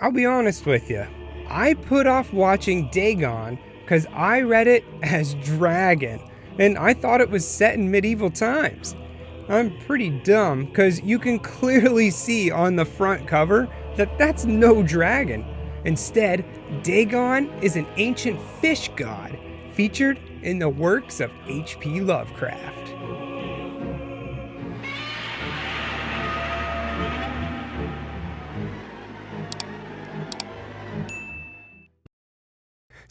I'll be honest with you. I put off watching Dagon because I read it as dragon, and I thought it was set in medieval times. I'm pretty dumb because you can clearly see on the front cover that that's no dragon. Instead, Dagon is an ancient fish god featured in the works of H.P. Lovecraft.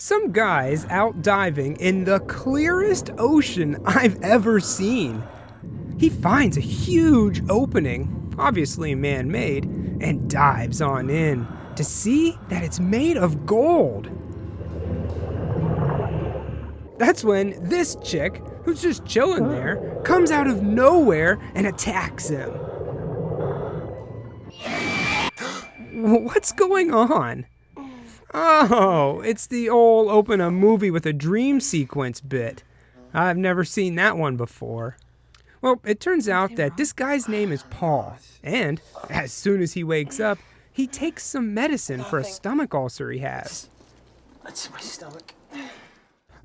Some guy's out diving in the clearest ocean I've ever seen. He finds a huge opening, obviously man-made, and dives on in to see that it's made of gold. That's when this chick, who's just chilling there, comes out of nowhere and attacks him. What's going on? Oh, it's the old open a movie with a dream sequence bit. I've never seen that one before. Well, it turns out that this guy's name is Paul, and as soon as he wakes up, he takes some medicine for a stomach ulcer he has. That's my stomach.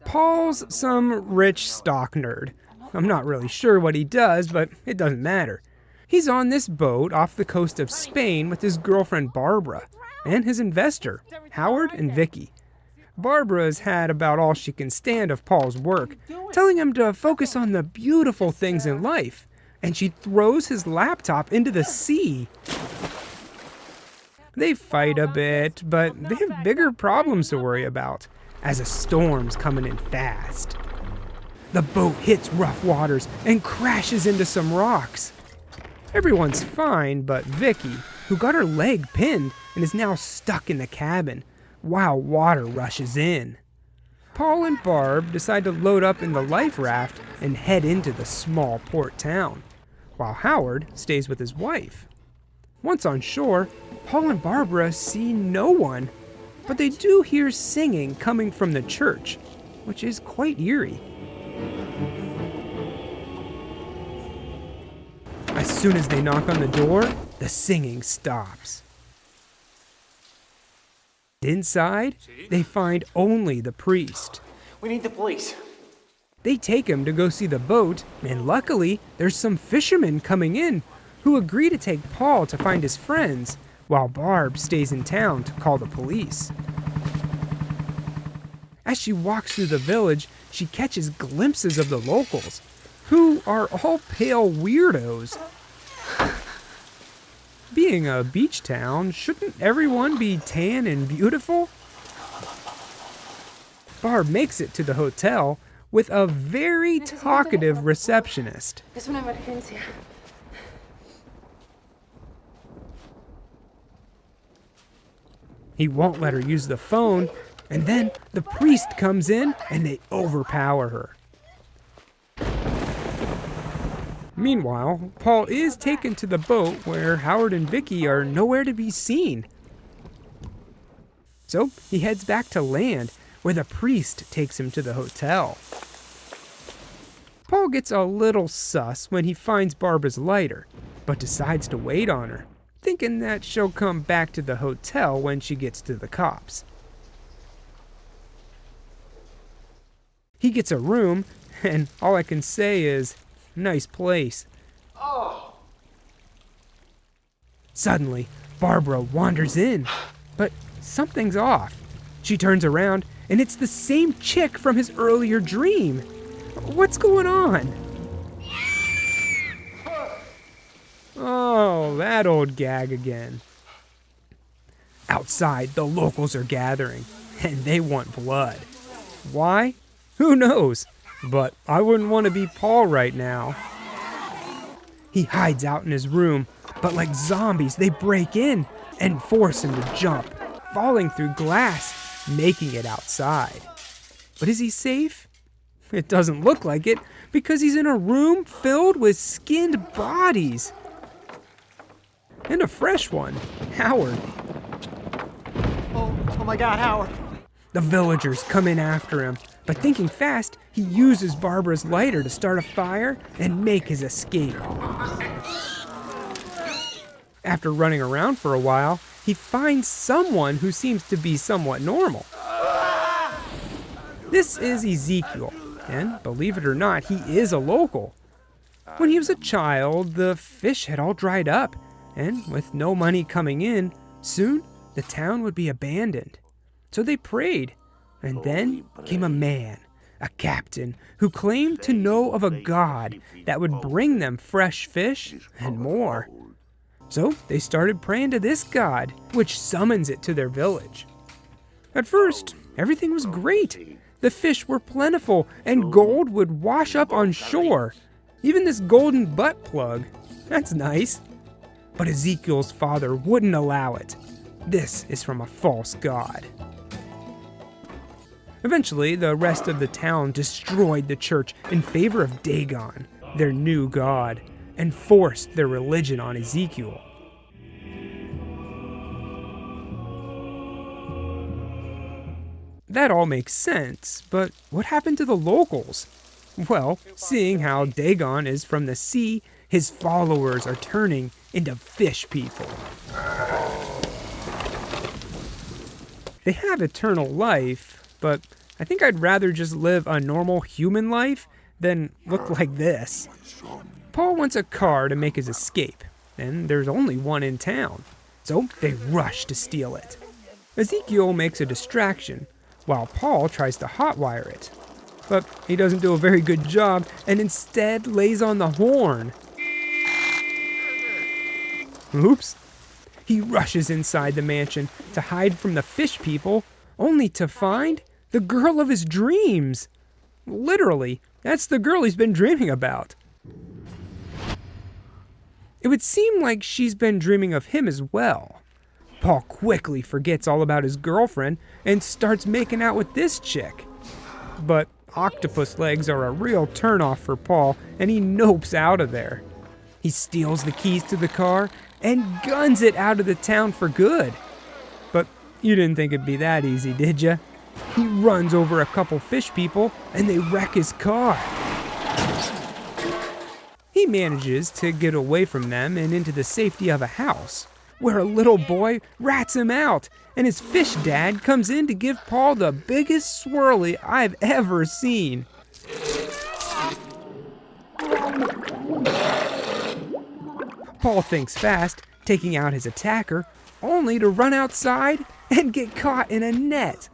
Paul's some rich stock nerd. I'm not really sure what he does, but it doesn't matter. He's on this boat off the coast of Spain with his girlfriend Barbara and his investor, Howard and Vicky. Barbara's had about all she can stand of Paul's work, telling him to focus on the beautiful things in life, and she throws his laptop into the sea. They fight a bit, but they have bigger problems to worry about, as a storm's coming in fast. The boat hits rough waters and crashes into some rocks. Everyone's fine but Vicky, who got her leg pinned and is now stuck in the cabin while water rushes in. Paul and Barb decide to load up in the life raft and head into the small port town, while Howard stays with his wife. Once on shore, Paul and Barbara see no one, but they do hear singing coming from the church, which is quite eerie. As soon as they knock on the door, the singing stops. Inside, they find only the priest. We need the police. They take him to go see the boat, and luckily, there's some fishermen coming in who agree to take Paul to find his friends, while Barb stays in town to call the police. As she walks through the village, she catches glimpses of the locals, who are all pale weirdos. Being a beach town, shouldn't everyone be tan and beautiful? Barb makes it to the hotel with a very talkative receptionist. Es una emergencia. He won't let her use the phone, and then the priest comes in and they overpower her. Meanwhile, Paul is taken to the boat where Howard and Vicky are nowhere to be seen. So he heads back to land, where the priest takes him to the hotel. Paul gets a little sus when he finds Barbara's lighter, but decides to wait on her, thinking that she'll come back to the hotel when she gets to the cops. He gets a room, and all I can say is, nice place. Oh. Suddenly, Barbara wanders in, but something's off. She turns around, and it's the same chick from his earlier dream. What's going on? Oh, that old gag again. Outside, the locals are gathering, and they want blood. Why? Who knows? But I wouldn't want to be Paul right now. He hides out in his room, but like zombies, they break in and force him to jump, falling through glass, making it outside. But is he safe? It doesn't look like it, because he's in a room filled with skinned bodies. And a fresh one, Howard. Oh my God, Howard. The villagers come in after him, but thinking fast, he uses Barbara's lighter to start a fire and make his escape. After running around for a while, he finds someone who seems to be somewhat normal. This is Ezekiel, and believe it or not, he is a local. When he was a child, the fish had all dried up, and with no money coming in, soon the town would be abandoned. So they prayed, and then came a man, a captain, who claimed to know of a god that would bring them fresh fish and more. So they started praying to this god, which summons it to their village. At first, everything was great. The fish were plentiful, and gold would wash up on shore. Even this golden butt plug. That's nice. But Ezekiel's father wouldn't allow it. This is from a false god. Eventually, the rest of the town destroyed the church in favor of Dagon, their new god, and forced their religion on Ezekiel. That all makes sense, but what happened to the locals? Well, seeing how Dagon is from the sea, his followers are turning into fish people. They have eternal life, but I think I'd rather just live a normal human life than look like this. Paul wants a car to make his escape, and there's only one in town, so they rush to steal it. Ezekiel makes a distraction, while Paul tries to hotwire it. But he doesn't do a very good job and instead lays on the horn. Oops. He rushes inside the mansion to hide from the fish people, only to find the girl of his dreams. Literally, that's the girl he's been dreaming about. It would seem like she's been dreaming of him as well. Paul quickly forgets all about his girlfriend and starts making out with this chick. But octopus legs are a real turnoff for Paul, and he nopes out of there. He steals the keys to the car and guns it out of the town for good. But you didn't think it'd be that easy, did ya? He runs over a couple fish people and they wreck his car. He manages to get away from them and into the safety of a house, where a little boy rats him out, and his fish dad comes in to give Paul the biggest swirly I've ever seen. Paul thinks fast, taking out his attacker, only to run outside and get caught in a net.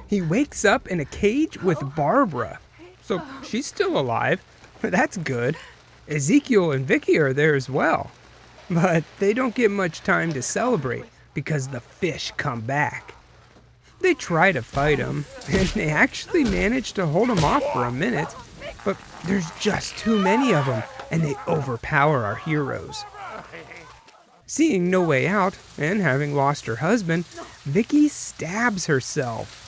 He wakes up in a cage with Barbara, so she's still alive. That's good. Ezekiel and Vicky are there as well, but they don't get much time to celebrate because the fish come back. They try to fight him, and they actually manage to hold him off for a minute, but there's just too many of them, and they overpower our heroes. Seeing no way out, and having lost her husband, Vicky stabs herself.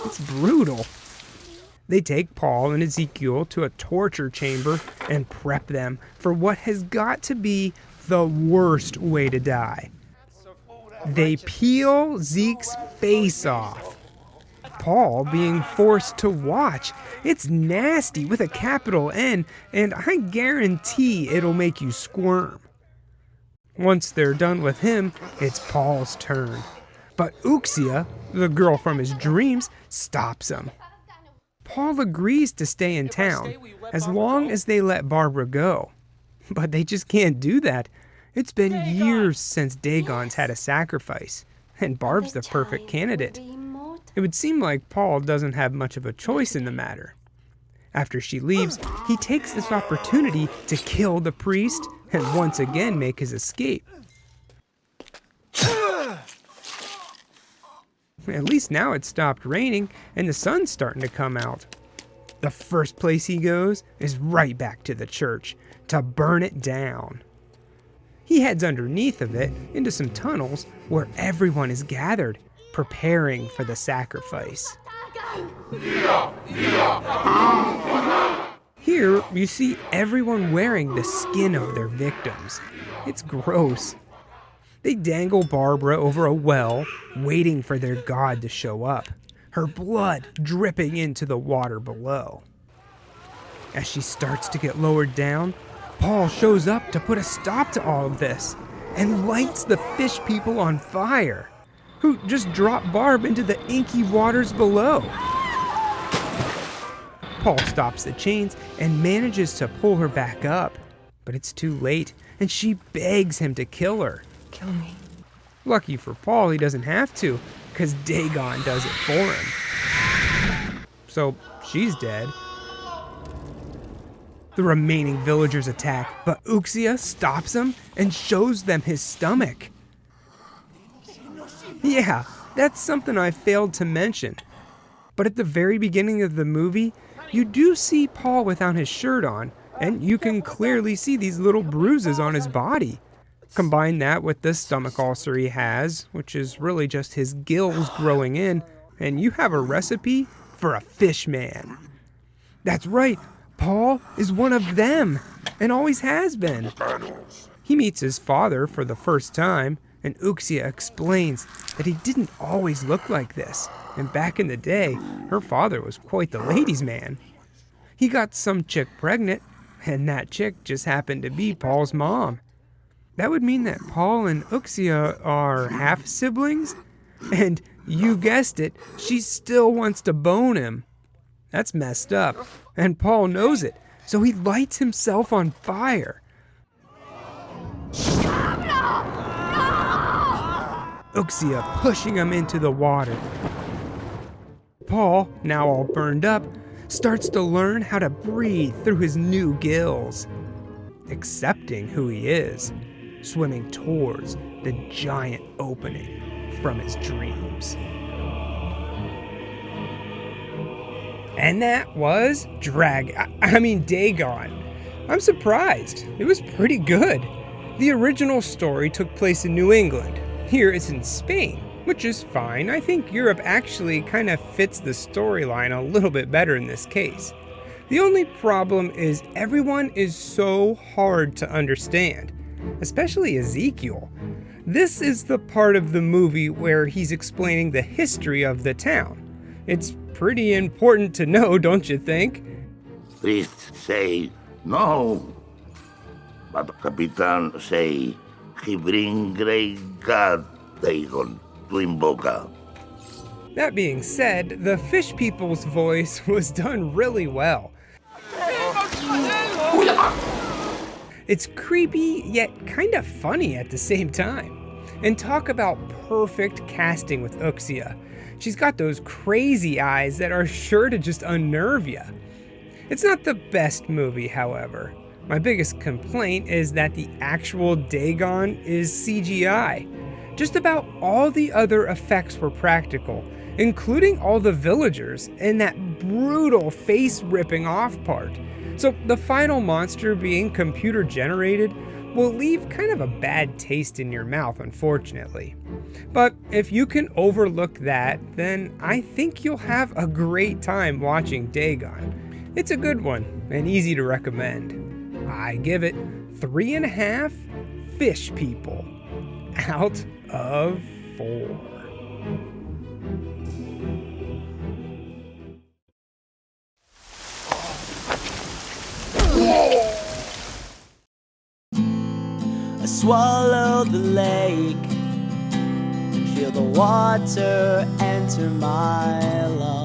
It's brutal. They take Paul and Ezekiel to a torture chamber and prep them for what has got to be the worst way to die. They peel Zeke's face off. Paul being forced to watch. It's nasty with a capital N, and I guarantee it'll make you squirm. Once they're done with him, it's Paul's turn. But Uxia, the girl from his dreams, stops him. Paul agrees to stay in town, as long as they let Barbara go. But they just can't do that. It's been years since Dagon's had a sacrifice, and Barb's the perfect candidate. It would seem like Paul doesn't have much of a choice in the matter. After she leaves, he takes this opportunity to kill the priest and once again make his escape. At least now it's stopped raining and the sun's starting to come out. The first place he goes is right back to the church to burn it down. He heads underneath of it into some tunnels where everyone is gathered, preparing for the sacrifice. Here you see everyone wearing the skin of their victims. It's gross. They dangle Barbara over a well, waiting for their god to show up, her blood dripping into the water below. As she starts to get lowered down, Paul shows up to put a stop to all of this and lights the fish people on fire, who just drop Barb into the inky waters below. Paul stops the chains and manages to pull her back up, but it's too late and she begs him to kill her. Kill me. Lucky for Paul, he doesn't have to, because Dagon does it for him. So she's dead. The remaining villagers attack, but Uxia stops them and shows them his stomach. Yeah, that's something I failed to mention. But at the very beginning of the movie, you do see Paul without his shirt on, and you can clearly see these little bruises on his body. Combine that with the stomach ulcer he has, which is really just his gills growing in, and you have a recipe for a fish man. That's right, Paul is one of them, and always has been. He meets his father for the first time, and Uxia explains that he didn't always look like this, and back in the day, her father was quite the ladies' man. He got some chick pregnant, and that chick just happened to be Paul's mom. That would mean that Paul and Uxia are half-siblings, and you guessed it, she still wants to bone him. That's messed up, and Paul knows it, so he lights himself on fire. Uxia pushing him into the water. Paul, now all burned up, starts to learn how to breathe through his new gills, accepting who he is, swimming towards the giant opening from his dreams. And that was Dagon. I'm surprised. It was pretty good. The original story took place in New England. Here it's in Spain, which is fine. I think Europe actually kind of fits the storyline a little bit better in this case. The only problem is everyone is so hard to understand, especially Ezekiel. This is the part of the movie where he's explaining the history of the town. It's pretty important to know, don't you think? Priests say no, but Capitan say he bring great God Dagon to invoke. That being said, the fish people's voice was done really well. It's creepy, yet kind of funny at the same time. And talk about perfect casting with Uxia. She's got those crazy eyes that are sure to just unnerve you. It's not the best movie, however. My biggest complaint is that the actual Dagon is CGI. Just about all the other effects were practical, including all the villagers and that brutal face ripping off part. So the final monster being computer generated will leave kind of a bad taste in your mouth, unfortunately. But if you can overlook that, then I think you'll have a great time watching Dagon. It's a good one and easy to recommend. I give it 3.5 fish people out of 4. I swallow the lake, feel the water enter my lungs.